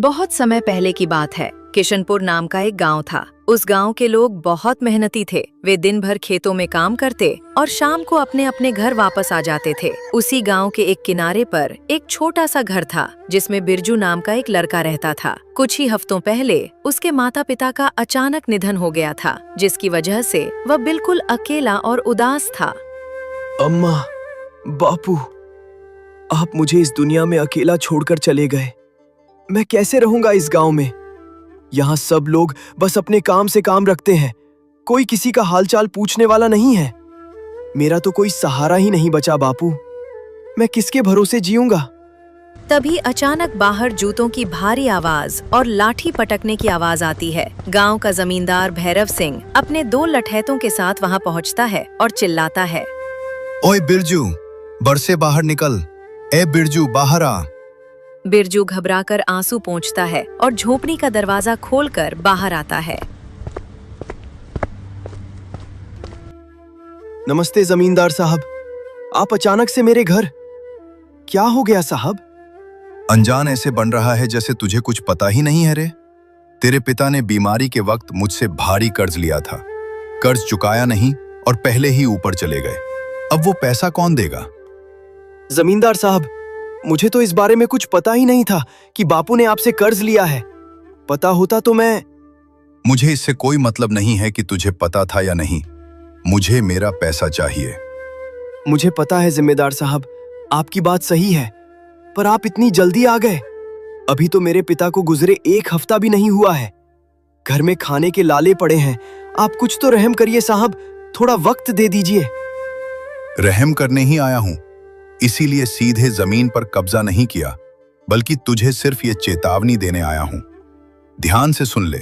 बहुत समय पहले की बात है। किशनपुर नाम का एक गांव था। उस गांव के लोग बहुत मेहनती थे। वे दिन भर खेतों में काम करते और शाम को अपने अपने घर वापस आ जाते थे। उसी गांव के एक किनारे पर एक छोटा सा घर था जिसमें बिरजू नाम का एक लड़का रहता था। कुछ ही हफ्तों पहले उसके माता पिता का अचानक निधन हो गया था, जिसकी वजह से वह बिल्कुल अकेला और उदास था। अम्मा, बापू, आप मुझे इस दुनिया में अकेला छोड़कर चले गए। मैं कैसे रहूंगा इस गांव में? यहाँ सब लोग बस अपने काम से काम रखते हैं। कोई किसी का हालचाल पूछने वाला नहीं है। मेरा तो कोई सहारा ही नहीं बचा बापू। मैं किसके भरोसे जीऊंगा? तभी अचानक बाहर जूतों की भारी आवाज और लाठी पटकने की आवाज आती है। गांव का जमींदार भैरव सिंह अपने 2 लठैतों के साथ वहां पहुंचता है और चिल्लाता है, ओए बिरजू, बरसे बाहर निकल। ए बिरजू, बाहर आ। बिरजू घबराकर आंसू पोंछता है और झोपड़ी का दरवाजा खोलकर बाहर आता है। नमस्ते जमींदार साहब, आप अचानक से मेरे घर। क्या हो गया साहब? अनजान ऐसे बन रहा है जैसे तुझे कुछ पता ही नहीं है रे। तेरे पिता ने बीमारी के वक्त मुझसे भारी कर्ज लिया था। कर्ज चुकाया नहीं और पहले ही ऊपर चले गए। अब वो पैसा कौन देगा? जमींदार साहब, मुझे तो इस बारे में कुछ पता ही नहीं था कि बापू ने आपसे कर्ज लिया है। पता होता तो मैं। मुझे इससे कोई मतलब नहीं है कि तुझे पता था या नहीं। मुझे मेरा पैसा चाहिए। मुझे पता है जिम्मेदार साहब, आपकी बात सही है, पर आप इतनी जल्दी आ गए। अभी तो मेरे पिता को गुजरे 1 हफ्ता भी नहीं हुआ है। घर में खाने के लाले पड़े हैं। आप कुछ तो रहम करिए साहब, थोड़ा वक्त दे दीजिए। रहम करने ही आया हूं, इसीलिए सीधे जमीन पर कब्जा नहीं किया, बल्कि तुझे सिर्फ ये चेतावनी देने आया हूं। ध्यान से सुन ले,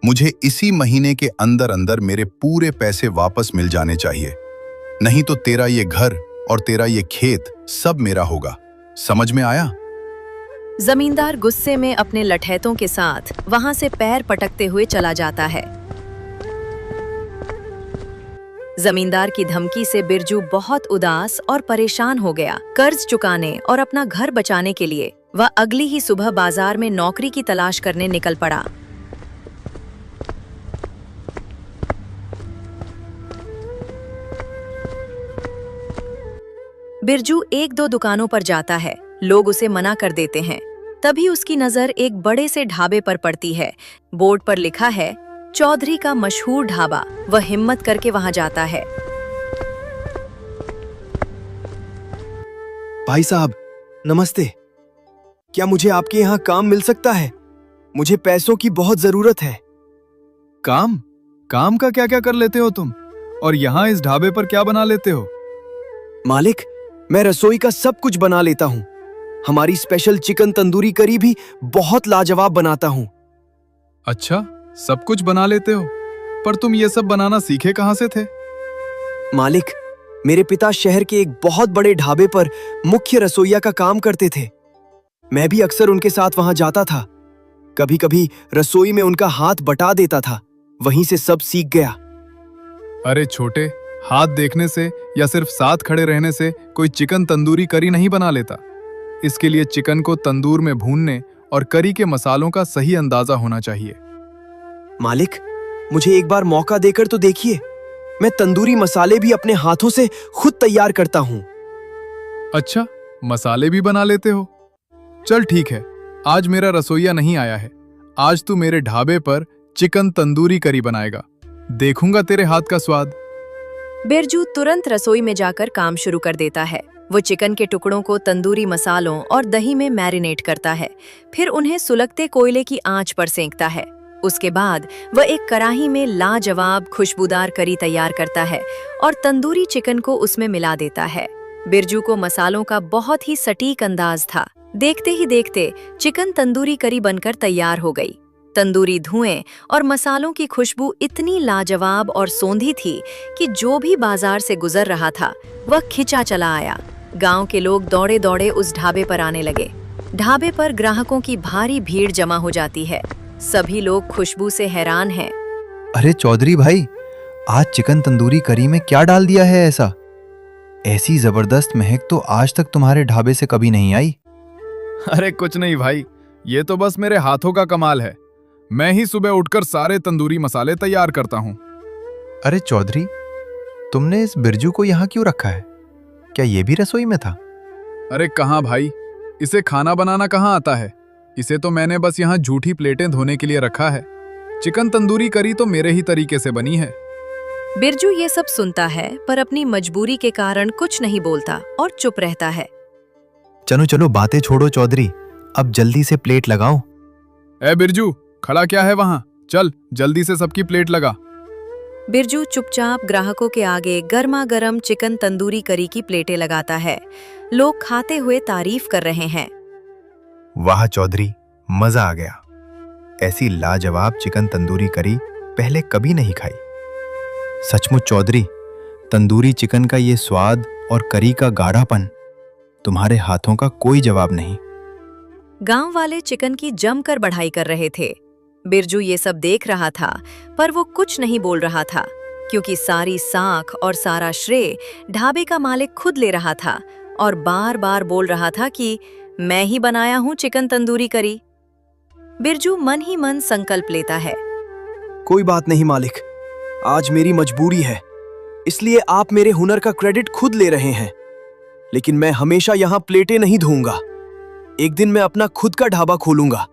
मुझे इसी महीने के अंदर अंदर मेरे पूरे पैसे वापस मिल जाने चाहिए, नहीं तो तेरा ये घर और तेरा ये खेत सब मेरा होगा। समझ में आया? जमींदार गुस्से में अपने लठैतों के साथ वहां से पैर पटकते हुए चला जाता है। जमींदार की धमकी से बिरजू बहुत उदास और परेशान हो गया। कर्ज चुकाने और अपना घर बचाने के लिए वह अगली ही सुबह बाजार में नौकरी की तलाश करने निकल पड़ा। बिरजू 1-2 दुकानों पर जाता है। लोग उसे मना कर देते हैं। तभी उसकी नजर एक बड़े से ढाबे पर पड़ती है। बोर्ड पर लिखा है चौधरी का मशहूर ढाबा। वह हिम्मत करके वहां जाता है। भाई साहब, नमस्ते। क्या मुझे आपके यहाँ काम मिल सकता है? मुझे पैसों की बहुत जरूरत है। काम? काम का क्या क्या कर लेते हो तुम? और यहाँ इस ढाबे पर क्या बना लेते हो? मालिक, मैं रसोई का सब कुछ बना लेता हूँ। हमारी स्पेशल चिकन तंदूरी करी भी बहुत लाजवाब बनाता हूँ। अच्छा, सब कुछ बना लेते हो? पर तुम ये सब बनाना सीखे कहाँ से थे? मालिक, मेरे पिता शहर के एक बहुत बड़े ढाबे पर मुख्य रसोइया का काम करते थे। मैं भी अक्सर उनके साथ वहां जाता था। कभी कभी रसोई में उनका हाथ बटा देता था। वहीं से सब सीख गया। अरे छोटे, हाथ देखने से या सिर्फ साथ खड़े रहने से कोई चिकन तंदूरी करी नहीं बना लेता। इसके लिए चिकन को तंदूर में भूनने और करी के मसालों का सही अंदाजा होना चाहिए। मालिक, मुझे एक बार मौका देकर तो देखिए। मैं तंदूरी मसाले भी अपने हाथों से खुद तैयार करता हूँ। अच्छा, मसाले भी बना लेते हो? चल ठीक है, आज मेरा रसोइया नहीं आया है। आज तू मेरे ढाबे पर चिकन तंदूरी करी बनाएगा। देखूंगा तेरे हाथ का स्वाद। बिरजू तुरंत रसोई में जाकर काम शुरू कर देता है। वो चिकन के टुकड़ों को तंदूरी मसालों और दही में मैरिनेट करता है। फिर उन्हें सुलगते कोयले की आंच पर सेंकता है। उसके बाद वह एक कढ़ाई में लाजवाब खुशबूदार करी तैयार करता है और तंदूरी चिकन को उसमें मिला देता है। बिरजू को मसालों का बहुत ही सटीक अंदाज था। देखते ही देखते चिकन तंदूरी करी बनकर तैयार हो गई। तंदूरी धुएं और मसालों की खुशबू इतनी लाजवाब और सोंधी थी कि जो भी बाजार से गुजर रहा था वह खिंचा चला आया। गांव के लोग दौड़े दौड़े उस ढाबे पर आने लगे। ढाबे पर ग्राहकों की भारी भीड़ जमा हो जाती है। सभी लोग खुशबू से हैरान हैं। अरे चौधरी भाई, आज चिकन तंदूरी करी में क्या डाल दिया है ऐसा? ऐसी जबरदस्त महक तो आज तक तुम्हारे ढाबे से कभी नहीं आई। अरे कुछ नहीं भाई, ये तो बस मेरे हाथों का कमाल है। मैं ही सुबह उठकर सारे तंदूरी मसाले तैयार करता हूँ। अरे चौधरी, तुमने इस बिरजू को यहाँ क्यों रखा है? क्या ये भी रसोई में था? अरे कहाँ भाई, इसे खाना बनाना कहाँ आता है। इसे तो मैंने बस यहाँ झूठी प्लेटें धोने के लिए रखा है। चिकन तंदूरी करी तो मेरे ही तरीके से बनी है। बिरजू ये सब सुनता है पर अपनी मजबूरी के कारण कुछ नहीं बोलता और चुप रहता है। चलो चलो बातें छोड़ो चौधरी, अब जल्दी से प्लेट लगाओ। ए बिरजू, खड़ा क्या है वहां? चल जल्दी से सबकी प्लेट लगा। बिरजू चुपचाप ग्राहकों के आगे गर्मा गर्म चिकन तंदूरी करी की प्लेटें लगाता है। लोग खाते हुए तारीफ कर रहे हैं। वाह चौधरी, मजा आ गया। ऐसी लाजवाब चिकन तंदूरी करी पहले कभी नहीं खाई। सचमुच चौधरी, तंदूरी चिकन का ये स्वाद और करी का गाढ़ापन, तुम्हारे हाथों का कोई जवाब नहीं। गांव वाले चिकन की जमकर बढ़ाई कर रहे थे। बिरजू ये सब देख रहा था पर वो कुछ नहीं बोल रहा था, क्योंकि सारी साख और सारा श्रेय ढाबे का मालिक खुद ले रहा था और बार बार बोल रहा था कि मैं ही बनाया हूँ चिकन तंदूरी करी। बिरजू मन ही मन संकल्प लेता है। कोई बात नहीं मालिक, आज मेरी मजबूरी है, इसलिए आप मेरे हुनर का क्रेडिट खुद ले रहे हैं। लेकिन मैं हमेशा यहाँ प्लेटें नहीं धोऊंगा। एक दिन मैं अपना खुद का ढाबा खोलूंगा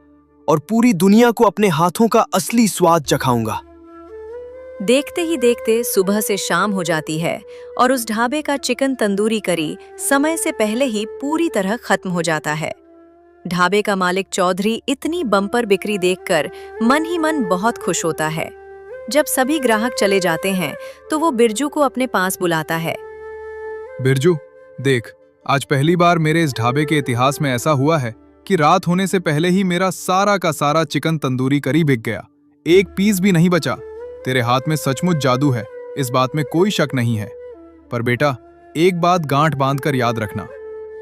और पूरी दुनिया को अपने हाथों का असली स्वाद चखाऊंगा। देखते ही देखते सुबह से शाम हो जाती है और उस ढाबे का चिकन तंदूरी करी समय से पहले ही पूरी तरह खत्म हो जाता है। ढाबे का मालिक चौधरी इतनी बम्पर बिक्री देखकर मन ही मन बहुत खुश होता है। जब सभी ग्राहक चले जाते हैं तो वो बिरजू को अपने पास बुलाता है। बिरजू देख, आज पहली बार मेरे इस ढाबे के इतिहास में ऐसा हुआ है कि रात होने से पहले ही मेरा सारा का सारा चिकन तंदूरी करी बिक गया। एक पीस भी नहीं बचा। तेरे हाथ में सचमुच जादू है, इस बात में कोई शक नहीं है। पर बेटा, एक बात गांठ बांधकर याद रखना,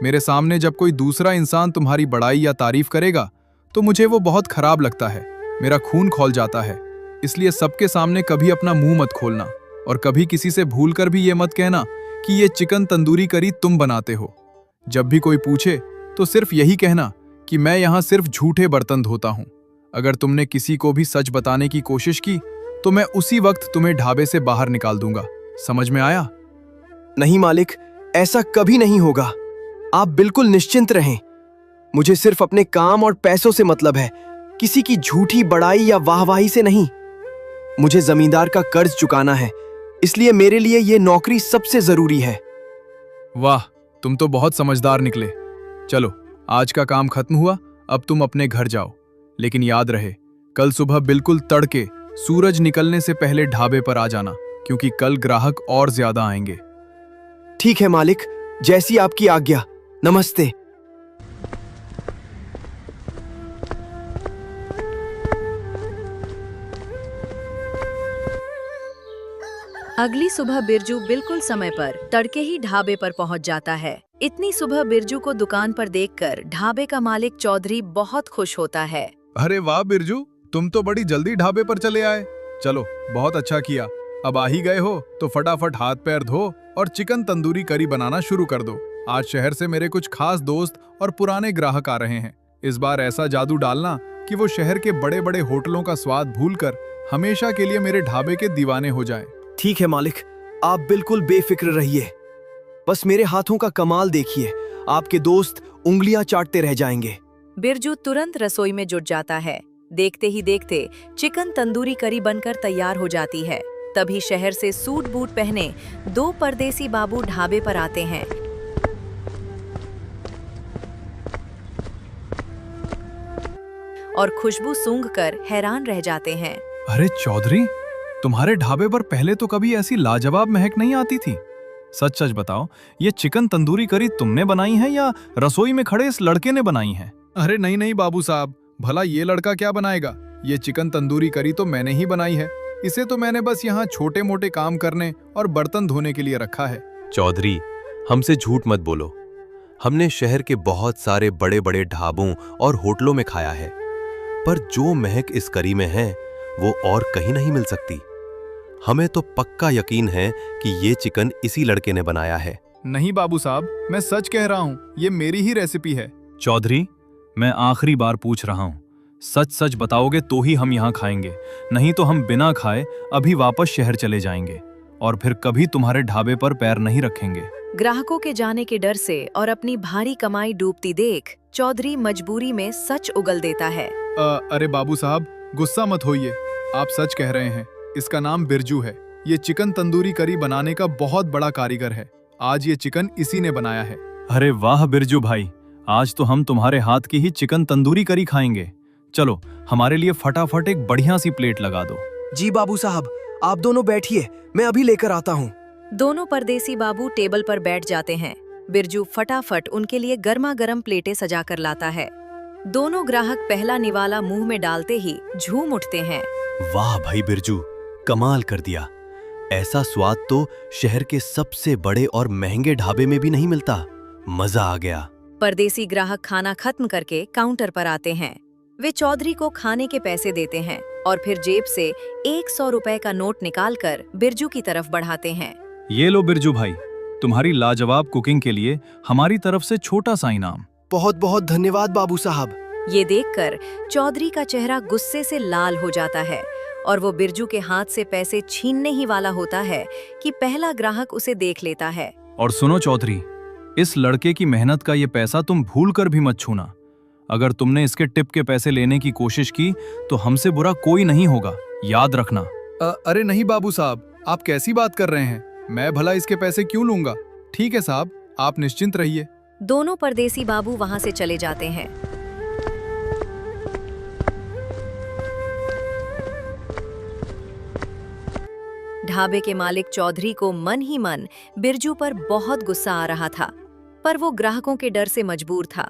मेरे सामने जब कोई दूसरा इंसान तुम्हारी बड़ाई या तारीफ करेगा तो मुझे वो बहुत खराब लगता है, मेरा खून खौल जाता है। इसलिए सबके सामने कभी अपना मुंह मत खोलना और कभी किसी से भूलकर भी ये मत कहना कि ये चिकन तंदूरी करी तुम बनाते हो। जब भी कोई पूछे तो सिर्फ यही कहना कि मैं यहाँ सिर्फ झूठे बर्तन धोता हूँ। अगर तुमने किसी को भी सच बताने की कोशिश की तो मैं उसी वक्त तुम्हें ढाबे से बाहर निकाल दूंगा। समझ में आया? नहीं मालिक, ऐसा कभी नहीं होगा। आप बिल्कुल निश्चिंत रहें। मुझे सिर्फ अपने काम और पैसों से मतलब है, किसी की झूठी बड़ाई या वाहवाही से नहीं। मुझे जमींदार का कर्ज चुकाना है, इसलिए मेरे लिए ये नौकरी सबसे जरूरी है। वाह, तुम तो बहुत समझदार निकले। चलो, आज का काम खत्म हुआ, अब तुम अपने घर जाओ। लेकिन याद रहे, कल सुबह बिल्कुल तड़के सूरज निकलने से पहले ढाबे पर आ जाना, क्योंकि कल ग्राहक और ज्यादा आएंगे। ठीक है मालिक, जैसी आपकी आज्ञा। नमस्ते। अगली सुबह बिरजू बिल्कुल समय पर तड़के ही ढाबे पर पहुंच जाता है। इतनी सुबह बिरजू को दुकान पर देखकर ढाबे का मालिक चौधरी बहुत खुश होता है। अरे वाह बिरजू, तुम तो बड़ी जल्दी ढाबे पर चले आए। चलो, बहुत अच्छा किया। अब आ ही गए हो तो फटाफट हाथ पैर धो और चिकन तंदूरी करी बनाना शुरू कर दो। आज शहर से मेरे कुछ खास दोस्त और पुराने ग्राहक आ रहे हैं। इस बार ऐसा जादू डालना कि वो शहर के बड़े बड़े होटलों का स्वाद भूलकर हमेशा के लिए मेरे ढाबे के दीवाने हो जाएं। ठीक है मालिक, आप बिल्कुल बेफिक्र रहिए। बस मेरे हाथों का कमाल देखिए, आपके दोस्त उंगलियां चाटते रह जाएंगे। बिरजू तुरंत रसोई में जुट जाता है। देखते ही देखते चिकन तंदूरी करी बनकर तैयार हो जाती है। तभी शहर से सूट बूट पहने दो परदेसी बाबू ढाबे पर आते हैं। और खुशबू सूंघकर हैरान रह जाते हैं। अरे चौधरी, तुम्हारे ढाबे पर पहले तो कभी ऐसी लाजवाब महक नहीं आती थी। सच सच बताओ, ये चिकन तंदूरी करी तुमने बनाई है या रसोई में खड़े इस लड़के ने बनाई है? अरे नहीं नहीं बाबू साहब, भला ये लड़का क्या बनाएगा? ये चिकन तंदूरी करी तो मैंने ही बनाई है। इसे तो मैंने बस यहाँ छोटे मोटे काम करने और बर्तन धोने के लिए रखा है। चौधरी, हमसे झूठ मत बोलो। हमने शहर के बहुत सारे बड़े बड़े ढाबों और होटलों में खाया है, पर जो महक इस करी में है वो और कहीं नहीं मिल सकती। हमें तो पक्का यकीन है कि ये चिकन इसी लड़के ने बनाया है। नहीं बाबू साहब, मैं सच कह रहा हूँ, ये मेरी ही रेसिपी है। चौधरी, मैं आखिरी बार पूछ रहा हूँ, सच सच बताओगे तो ही हम यहाँ खाएंगे, नहीं तो हम बिना खाए अभी वापस शहर चले जाएंगे और फिर कभी तुम्हारे ढाबे पर पैर नहीं रखेंगे। ग्राहकों के जाने के डर से और अपनी भारी कमाई डूबती देख चौधरी मजबूरी में सच उगल देता है। अरे बाबू साहब, गुस्सा मत होइए, आप सच कह रहे हैं। इसका नाम बिरजू है। ये चिकन तंदूरी करी बनाने का बहुत बड़ा कारीगर है। आज ये चिकन इसी ने बनाया है। अरे वाह बिरजू भाई, आज तो हम तुम्हारे हाथ की ही चिकन तंदूरी करी खाएंगे। चलो हमारे लिए फटाफट एक बढ़िया सी प्लेट लगा दो। जी बाबू साहब, आप दोनों बैठिए, मैं अभी लेकर आता हूँ। दोनों परदेसी बाबू टेबल पर बैठ जाते हैं। बिरजू फटाफट उनके लिए गर्मा गर्म प्लेटें सजाकर लाता है। दोनों ग्राहक पहला निवाला मुंह में डालते ही झूम उठते हैं। वाह भाई बिरजू, कमाल कर दिया। ऐसा स्वाद तो शहर के सबसे बड़े और महंगे ढाबे में भी नहीं मिलता। मजा आ गया। परदेसी ग्राहक खाना खत्म करके काउंटर पर आते हैं। वे चौधरी को खाने के पैसे देते हैं और फिर जेब से 100 रुपए का नोट निकालकर बिरजू की तरफ बढ़ाते हैं। ये लो बिरजू भाई, तुम्हारी लाजवाब कुकिंग के लिए हमारी तरफ से छोटा सा इनाम। बहुत बहुत धन्यवाद बाबू साहब। ये देखकर चौधरी का चेहरा गुस्से से लाल हो जाता है और वो बिरजू के हाथ से पैसे छीनने ही वाला होता है कि पहला ग्राहक उसे देख लेता है। और सुनो चौधरी, इस लड़के की मेहनत का ये पैसा तुम भूल कर भी मत छूना। अगर तुमने इसके टिप के पैसे लेने की कोशिश की तो हमसे बुरा कोई नहीं होगा, याद रखना। अरे नहीं बाबू साहब, आप कैसी बात कर रहे हैं? मैं भला इसके पैसे क्यों लूंगा? ठीक है साहब, आप निश्चिंत रहिए। दोनों परदेसी बाबू वहां से चले जाते हैं। ढाबे के मालिक चौधरी को मन ही मन बिरजू पर बहुत गुस्सा आ रहा था, पर वो ग्राहकों के डर से मजबूर था।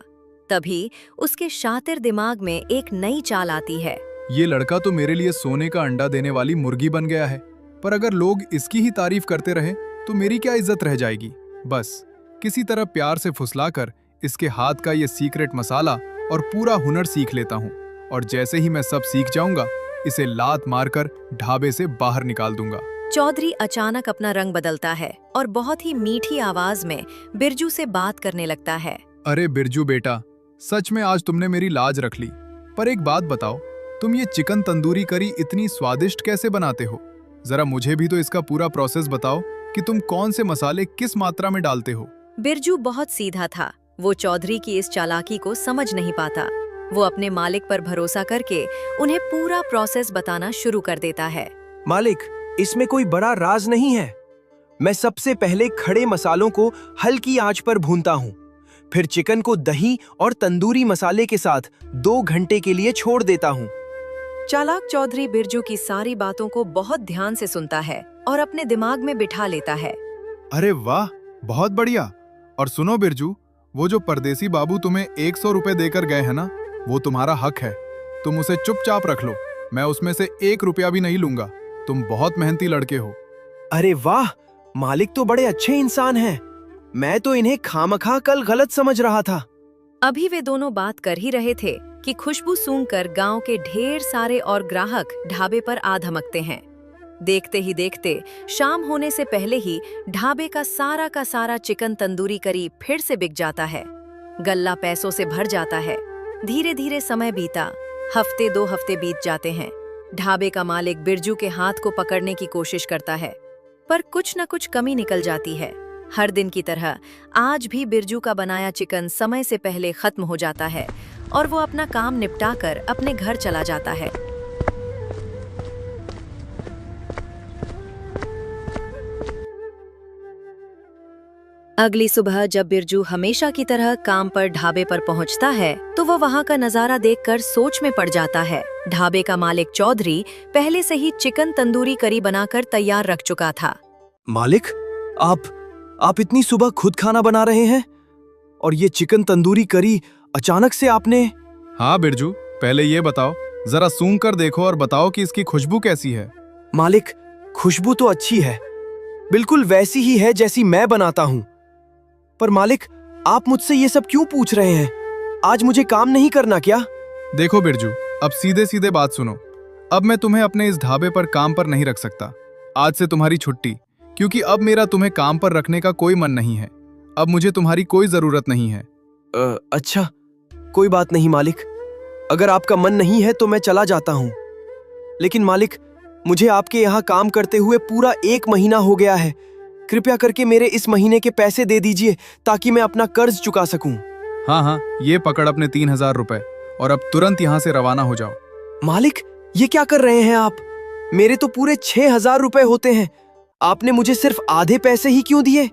तभी उसके शातिर दिमाग में एक नई चाल आती है। ये लड़का तो मेरे लिए सोने का अंडा देने वाली मुर्गी बन गया है, पर अगर लोग इसकी ही तारीफ करते रहे तो मेरी क्या इज्जत रह जाएगी। बस किसी तरह प्यार से फुसलाकर इसके हाथ का ये सीक्रेट मसाला और पूरा हुनर सीख लेता हूँ, और जैसे ही मैं सब सीख जाऊंगा इसे लात मारकर ढाबे से बाहर निकाल दूंगा। चौधरी अचानक अपना रंग बदलता है और बहुत ही मीठी आवाज में बिरजू से बात करने लगता है। अरे बिरजू बेटा, सच में आज तुमने मेरी लाज रख ली। पर एक बात बताओ, तुम ये चिकन तंदूरी करी इतनी स्वादिष्ट कैसे बनाते हो? जरा मुझे भी तो इसका पूरा प्रोसेस बताओ कि तुम कौन से मसाले किस मात्रा में डालते हो। बिरजू बहुत सीधा था। वो चौधरी की इस चालाकी को समझ नहीं पाता। वो अपने मालिक पर भरोसा करके उन्हें पूरा प्रोसेस बताना शुरू कर देता है। मालिक, इसमें कोई बड़ा राज नहीं है। मैं सबसे पहले खड़े मसालों को हल्की आंच पर भूनता हूँ, फिर चिकन को दही और तंदूरी मसाले के साथ 2 घंटे के लिए छोड़ देता हूँ। चालाक चौधरी बिरजू की सारी बातों को बहुत ध्यान से सुनता है और अपने दिमाग में बिठा लेता है। अरे वाह, बहुत बढ़िया। और सुनो बिरजू, वो जो परदेसी बाबू तुम्हें 100 रुपए देकर गए हैं ना, वो तुम्हारा हक है। तुम उसे चुपचाप रख लो, मैं उसमें से 1 रुपया भी नहीं लूंगा। तुम बहुत मेहनती लड़के हो। अरे वाह, मालिक तो बड़े अच्छे इंसान हैं। मैं तो इन्हें खामखा कल गलत समझ रहा था। अभी वे दोनों बात कर ही रहे थे कि खुशबू सूंघकर गांव के ढेर सारे और ग्राहक ढाबे पर आ धमकते हैं। देखते ही देखते शाम होने से पहले ही ढाबे का सारा चिकन तंदूरी करी फिर से बिक जाता है। गल्ला पैसों से भर जाता है। धीरे धीरे समय बीता, हफ्ते 2 हफ्ते बीत जाते हैं। ढाबे का मालिक बिरजू के हाथ को पकड़ने की कोशिश करता है, पर कुछ न कुछ कमी निकल जाती है। हर दिन की तरह आज भी बिरजू का बनाया चिकन समय से पहले खत्म हो जाता है और वो अपना काम निपटाकर अपने घर चला जाता है। अगली सुबह जब बिरजू हमेशा की तरह काम पर ढाबे पर पहुंचता है तो वो वहां का नजारा देखकर सोच में पड़ जाता है। ढाबे का मालिक चौधरी पहले से ही चिकन तंदूरी करी बनाकर तैयार रख चुका था। मालिक, आप इतनी सुबह खुद खाना बना रहे हैं? और ये चिकन तंदूरी करी अचानक से आपने? हाँ बिरजू, पहले ये बताओ, जरा सूंघ कर देखो और बताओ कि इसकी खुशबू कैसी है। मालिक, खुशबू तो अच्छी है, बिल्कुल वैसी ही है जैसी मैं बनाता हूँ। पर मालिक, आप मुझसे ये सब क्यों पूछ रहे हैं? आज मुझे काम नहीं करना क्या? देखो बिरजू, अब सीधे सीधे बात सुनो। अब मैं तुम्हें अपने इस ढाबे पर काम पर नहीं रख सकता। आज से तुम्हारी छुट्टी, क्योंकि अब मेरा तुम्हें काम पर रखने का कोई मन नहीं है। अब मुझे तुम्हारी कोई जरूरत नहीं है। अच्छा, कोई बात नहीं मालिक, अगर आपका मन नहीं है तो मैं चला जाता हूँ। लेकिन मालिक, मुझे आपके यहाँ काम करते हुए पूरा 1 महीना हो गया है। कृपया करके मेरे इस महीने के पैसे दे दीजिए ताकि मैं अपना कर्ज चुका सकूं। हाँ हाँ, ये पकड़ अपने 3000 रुपए और अब तुरंत यहाँ से रवाना हो जाओ। मालिक, ये क्या कर रहे हैं आप? मेरे तो पूरे 6000 रुपए होते हैं। आपने मुझे सिर्फ आधे पैसे ही क्यों दिए?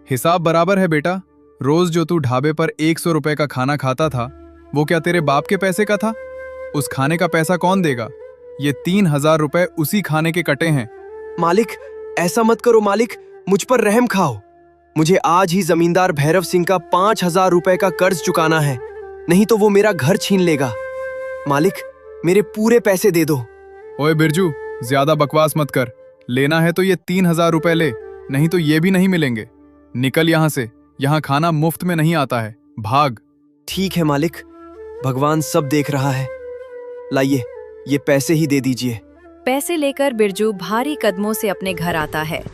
हिसाब बराबर है बेटा। रोज जो तू ढाबे पर 100 रुपए का खाना खाता था, वो क्या तेरे बाप के पैसे का था? उस खाने का पैसा कौन देगा? ये 3000 रुपए उसी खाने के कटे हैं। मालिक, ऐसा मत करो मालिक, मुझ पर रहम खाओ। मुझे आज ही जमींदार भैरव सिंह का 5000 रुपए का कर्ज चुकाना है, नहीं तो वो मेरा घर छीन लेगा। मालिक, मेरे पूरे पैसे दे दो। ओए बिरजू, ज्यादा बकवास मत कर। लेना है तो ये 3000 रुपए ले, नहीं तो ये भी नहीं मिलेंगे। निकल यहाँ से, यहाँ खाना मुफ्त में नहीं आता है। भाग। ठीक है मालिक, भगवान सब देख रहा है। लाइए, ये पैसे ही दे दीजिए। पैसे लेकर बिरजू भारी कदमों से अपने घर आता है।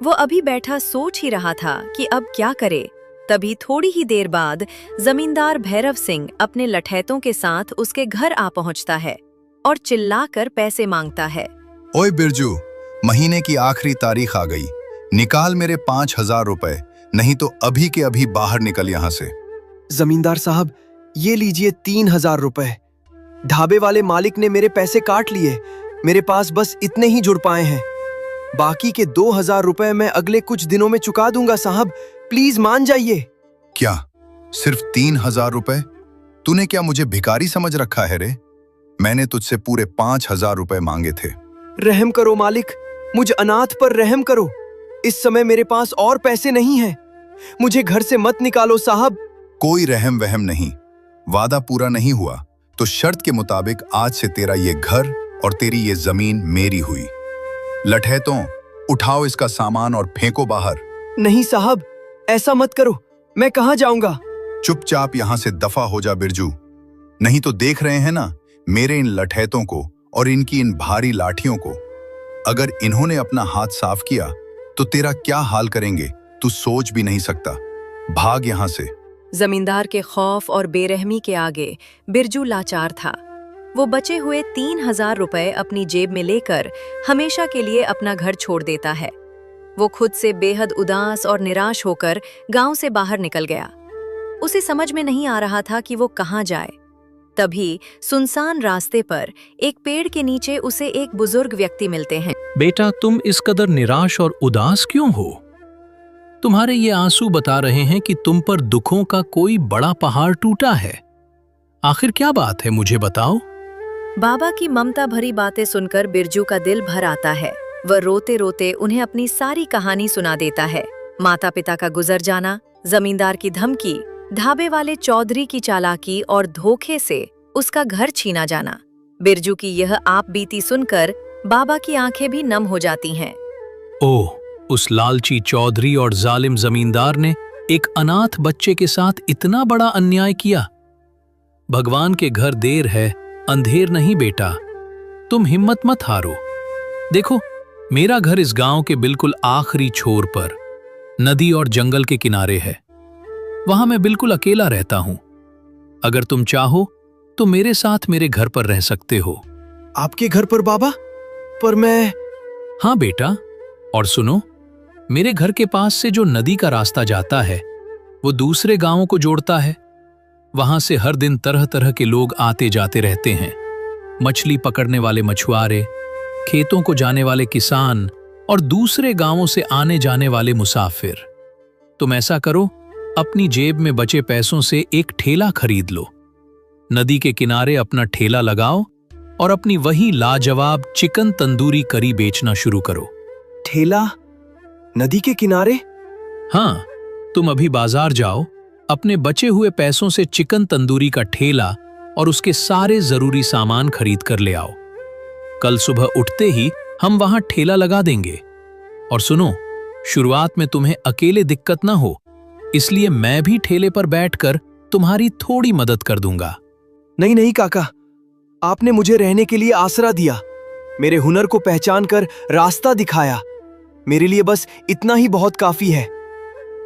वो अभी बैठा सोच ही रहा था कि अब क्या करे। तभी थोड़ी ही देर बाद जमींदार भैरव सिंह अपने लठैतों के साथ उसके घर आ पहुंचता है और चिल्लाकर पैसे मांगता है। ओए बिरजू, महीने की आखिरी तारीख आ गई, निकाल मेरे 5000 रुपए, नहीं तो अभी के अभी बाहर निकल यहाँ से। जमींदार साहब, ये लीजिए 3000 रुपए। ढाबे वाले मालिक ने मेरे पैसे काट लिए, मेरे पास बस इतने ही जुड़ पाए हैं। बाकी के 2000 रुपए मैं अगले कुछ दिनों में चुका दूंगा साहब, प्लीज मान जाइए। क्या सिर्फ 3000 रुपए? तूने क्या मुझे भिखारी समझ रखा है रे? मैंने तुझसे पूरे 5000 रुपए मांगे थे। रहम करो मालिक, मुझ अनाथ पर रहम करो। इस समय मेरे पास और पैसे नहीं हैं। मुझे घर से मत निकालो साहब। कोई रहम वहम नहीं। वादा पूरा नहीं हुआ तो शर्त के मुताबिक आज से तेरा ये घर और तेरी ये जमीन मेरी हुई। लठैतों, उठाओ इसका सामान और फेंको बाहर। नहीं साहब, ऐसा मत करो। मैं कहाँ जाऊंगा? चुपचाप यहां से दफा हो जा बिरजू, नहीं तो देख रहे हैं ना मेरे इन लठैतों को और इनकी इन भारी लाठियों को। अगर इन्होंने अपना हाथ साफ किया तो तेरा क्या हाल करेंगे तू सोच भी नहीं सकता। भाग यहां से। जमींदार के खौफ और बेरहमी के आगे बिरजू लाचार था। वो बचे हुए 3000 रुपए अपनी जेब में लेकर हमेशा के लिए अपना घर छोड़ देता है। वो खुद से बेहद उदास और निराश होकर गांव से बाहर निकल गया। उसे समझ में नहीं आ रहा था कि वो कहाँ जाए। तभी सुनसान रास्ते पर एक पेड़ के नीचे उसे एक बुजुर्ग व्यक्ति मिलते हैं। बेटा, तुम इस कदर निराश और उदास क्यों हो? तुम्हारे ये आंसू बता रहे हैं कि तुम पर दुखों का कोई बड़ा पहाड़ टूटा है। आखिर क्या बात है, मुझे बताओ। बाबा की ममता भरी बातें सुनकर बिरजू का दिल भर आता है। वह रोते रोते उन्हें अपनी सारी कहानी सुना देता है। माता पिता का गुजर जाना, जमींदार की धमकी, ढाबे वाले चौधरी की चालाकी और धोखे से उसका घर छीना जाना। बिरजू की यह आप बीती सुनकर बाबा की आंखें भी नम हो जाती हैं। ओह, उस लालची चौधरी और जालिम जमींदार ने एक अनाथ बच्चे के साथ इतना बड़ा अन्याय किया। भगवान के घर देर है, अंधेर नहीं बेटा। तुम हिम्मत मत हारो। देखो, मेरा घर इस गांव के बिल्कुल आखिरी छोर पर नदी और जंगल के किनारे है। वहां मैं बिल्कुल अकेला रहता हूं। अगर तुम चाहो तो मेरे साथ मेरे घर पर रह सकते हो। आपके घर पर बाबा? पर मैं... हाँ बेटा, और सुनो, मेरे घर के पास से जो नदी का रास्ता जाता है वो दूसरे गांवों को जोड़ता है। वहां से हर दिन तरह तरह के लोग आते जाते रहते हैं। मछली पकड़ने वाले मछुआरे, खेतों को जाने वाले किसान और दूसरे गांवों से आने जाने वाले मुसाफिर। तुम ऐसा करो, अपनी जेब में बचे पैसों से एक ठेला खरीद लो। नदी के किनारे अपना ठेला लगाओ और अपनी वही लाजवाब चिकन तंदूरी करी बेचना शुरू करो। ठेला नदी के किनारे? हाँ, तुम अभी बाजार जाओ, अपने बचे हुए पैसों से चिकन तंदूरी का ठेला और उसके सारे जरूरी सामान खरीद कर ले आओ। कल सुबह उठते ही हम वहां ठेला लगा देंगे। और सुनो, शुरुआत में तुम्हें अकेले दिक्कत ना हो, इसलिए मैं भी ठेले पर बैठकर तुम्हारी थोड़ी मदद कर दूंगा। नहीं नहीं काका, आपने मुझे रहने के लिए आसरा दिया। मेरे हुनर को पहचान कर रास्ता दिखाया। मेरे लिए बस इतना ही बहुत काफी है।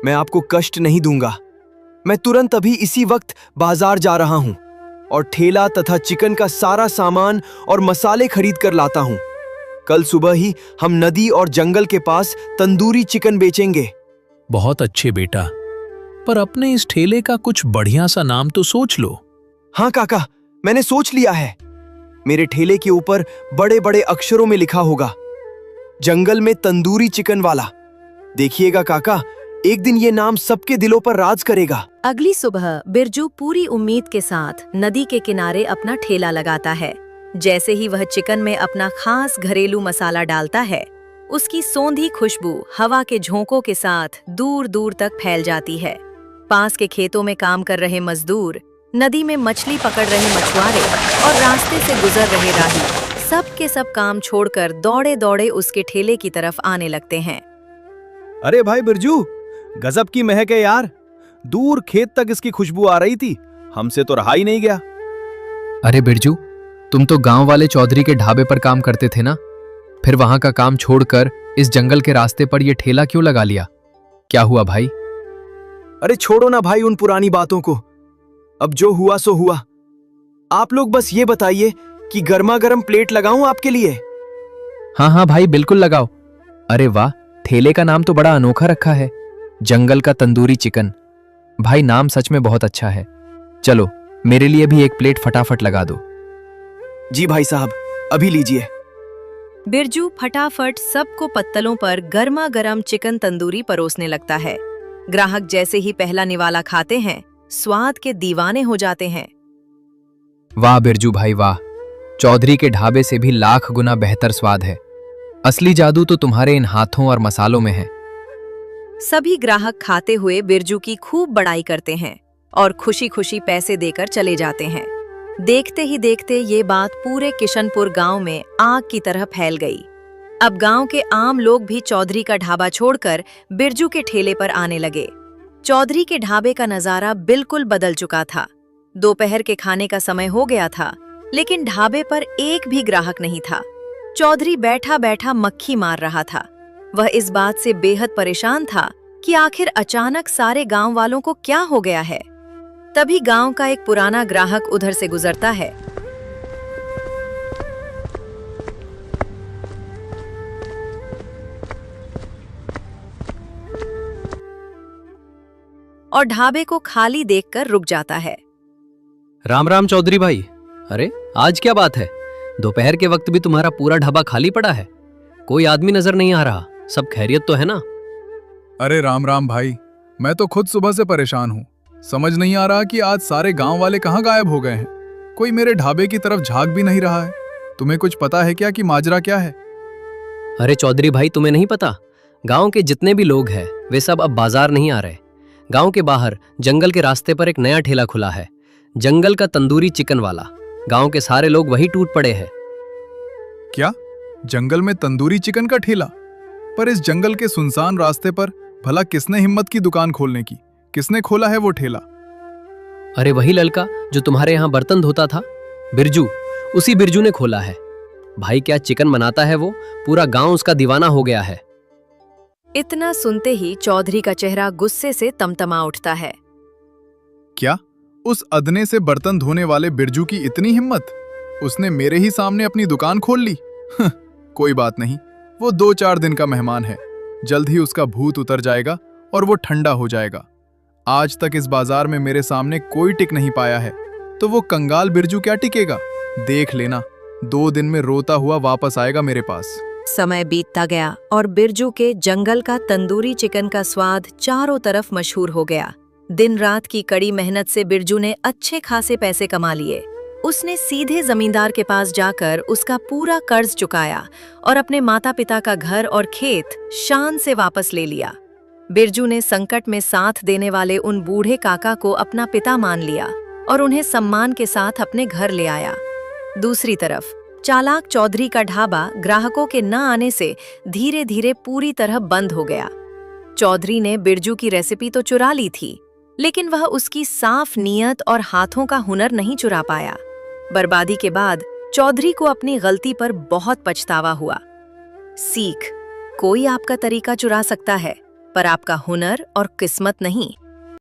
मैं आपको कष्ट नहीं दूंगा। मैं तुरंत अभी इसी वक्त बाजार जा रहा हूं और ठेला तथा चिकन का सारा सामान और मसाले खरीद कर लाता हूं। कल सुबह ही हम नदी और जंगल के पास तंदूरी चिकन बेचेंगे। बहुत अच्छे बेटा, पर अपने इस ठेले का कुछ बढ़िया सा नाम तो सोच लो। हाँ काका, मैंने सोच लिया है। मेरे ठेले के ऊपर बड़े बड़े अक्षरों में लिखा होगा, जंगल में तंदूरी चिकन वाला। देखिएगा काका, एक दिन ये नाम सबके दिलों पर राज करेगा। अगली सुबह बिरजू पूरी उम्मीद के साथ नदी के किनारे अपना ठेला लगाता है। जैसे ही वह चिकन में अपना खास घरेलू मसाला डालता है, उसकी सौंधी खुशबू हवा के झोंकों के साथ दूर दूर तक फैल जाती है। पास के खेतों में काम कर रहे मजदूर, नदी में मछली पकड़ रहे मछुआरे और रास्ते से गुजर रहे राही, सब के सब काम छोड़कर दौड़े दौड़े उसके ठेले की तरफ आने लगते हैं। अरे भाई बिरजू, गजब की महक है यार। दूर खेत तक इसकी खुशबू आ रही थी, हमसे तो रहा ही नहीं गया। अरे बिरजू, तुम तो गांव वाले चौधरी के ढाबे पर काम करते थे ना? फिर वहां का काम छोड़कर इस जंगल के रास्ते पर यह ठेला क्यों लगा लिया? क्या हुआ भाई? अरे छोड़ो ना भाई उन पुरानी बातों को। अब जो हुआ सो हुआ। आप लोग बस ये बताइए कि गर्मा गर्म प्लेट लगाऊं आपके लिए? हाँ हाँ भाई, बिल्कुल लगाओ। अरे वाह, ठेले का नाम तो बड़ा अनोखा रखा है, जंगल का तंदूरी चिकन। भाई नाम सच में बहुत अच्छा है। चलो मेरे लिए भी एक प्लेट फटाफट लगा दो। जी भाई साहब, अभी लीजिए। बिरजू फटाफट सबको पत्तलों पर गर्मा गर्म चिकन तंदूरी परोसने लगता है। ग्राहक जैसे ही पहला निवाला खाते हैं, स्वाद के दीवाने हो जाते हैं। वाह बिरजू भाई वाह, चौधरी के ढाबे से भी लाख गुना बेहतर स्वाद है। असली जादू तो तुम्हारे इन हाथों और मसालों में है। सभी ग्राहक खाते हुए बिरजू की खूब बड़ाई करते हैं और खुशी खुशी पैसे देकर चले जाते हैं। देखते ही देखते ये बात पूरे किशनपुर गांव में आग की तरह फैल गई। अब गांव के आम लोग भी चौधरी का ढाबा छोड़कर बिरजू के ठेले पर आने लगे। चौधरी के ढाबे का नजारा बिल्कुल बदल चुका था। दोपहर के खाने का समय हो गया था, लेकिन ढाबे पर एक भी ग्राहक नहीं था। चौधरी बैठा बैठा मक्खी मार रहा था। वह इस बात से बेहद परेशान था कि आखिर अचानक सारे गांव वालों को क्या हो गया है। तभी गांव का एक पुराना ग्राहक उधर से गुजरता है। और ढाबे को खाली देखकर रुक जाता है। राम राम चौधरी भाई। अरे आज क्या बात है, दोपहर के वक्त भी तुम्हारा पूरा ढाबा खाली पड़ा है, कोई आदमी नजर नहीं आ रहा। सब खैरियत तो है ना? अरे राम राम भाई, मैं तो खुद सुबह से परेशान हूँ। समझ नहीं आ रहा कि आज सारे गांव वाले कहाँ गायब हो गए हैं। कोई मेरे ढाबे की तरफ झांक भी नहीं रहा है। तुम्हें कुछ पता है क्या कि माजरा क्या है? अरे चौधरी भाई, तुम्हें नहीं पता? गांव के जितने भी लोग हैं वे सब अब बाजार नहीं आ रहे। गांव के बाहर जंगल के रास्ते पर एक नया ठेला खुला है, जंगल का तंदूरी चिकन वाला। गांव के सारे लोग वही टूट पड़े हैं। क्या जंगल में तंदूरी चिकन का ठेला? पर इस जंगल के सुनसान रास्ते पर भला किसने हिम्मत की दुकान खोलने की? किसने खोला है वो ठेला? अरे वही लड़का जो तुम्हारे यहाँ बर्तन धोता था, बिरजू। उसी बिरजू ने खोला है। भाई क्या चिकन बनाता है वो, पूरा गांव उसका दीवाना हो गया है। इतना सुनते ही चौधरी का चेहरा गुस्से से तमतमा उठता है। क्या उस अदने से बर्तन धोने वाले बिरजू की इतनी हिम्मत? उसने मेरे ही सामने अपनी दुकान खोल ली। कोई बात नहीं, वो 2-4 दिन का मेहमान है। जल्द ही उसका भूत उतर जाएगा और वो ठंडा हो जाएगा। आज तक इस बाजार में मेरे सामने कोई टिक नहीं पाया है, तो वो कंगाल बिरजू क्या टिकेगा? देख लेना, 2 दिन में रोता हुआ वापस आएगा मेरे पास। समय बीतता गया और बिरजू के जंगल का तंदूरी चिकन का स्वाद चारों तरफ मशहूर हो गया। दिन रात की कड़ी मेहनत से बिरजू ने अच्छे खासे पैसे कमा लिए। उसने सीधे जमींदार के पास जाकर उसका पूरा कर्ज चुकाया और अपने माता पिता का घर और खेत शान से वापस ले लिया। बिरजू ने संकट में साथ देने वाले उन बूढ़े काका को अपना पिता मान लिया और उन्हें सम्मान के साथ अपने घर ले आया। दूसरी तरफ चालाक चौधरी का ढाबा ग्राहकों के न आने से धीरे धीरे पूरी तरह बंद हो गया। चौधरी ने बिरजू की रेसिपी तो चुरा ली थी, लेकिन वह उसकी साफ नीयत और हाथों का हुनर नहीं चुरा पाया। बर्बादी के बाद चौधरी को अपनी गलती पर बहुत पछतावा हुआ। सीख, कोई आपका तरीका चुरा सकता है, पर आपका हुनर और किस्मत नहीं।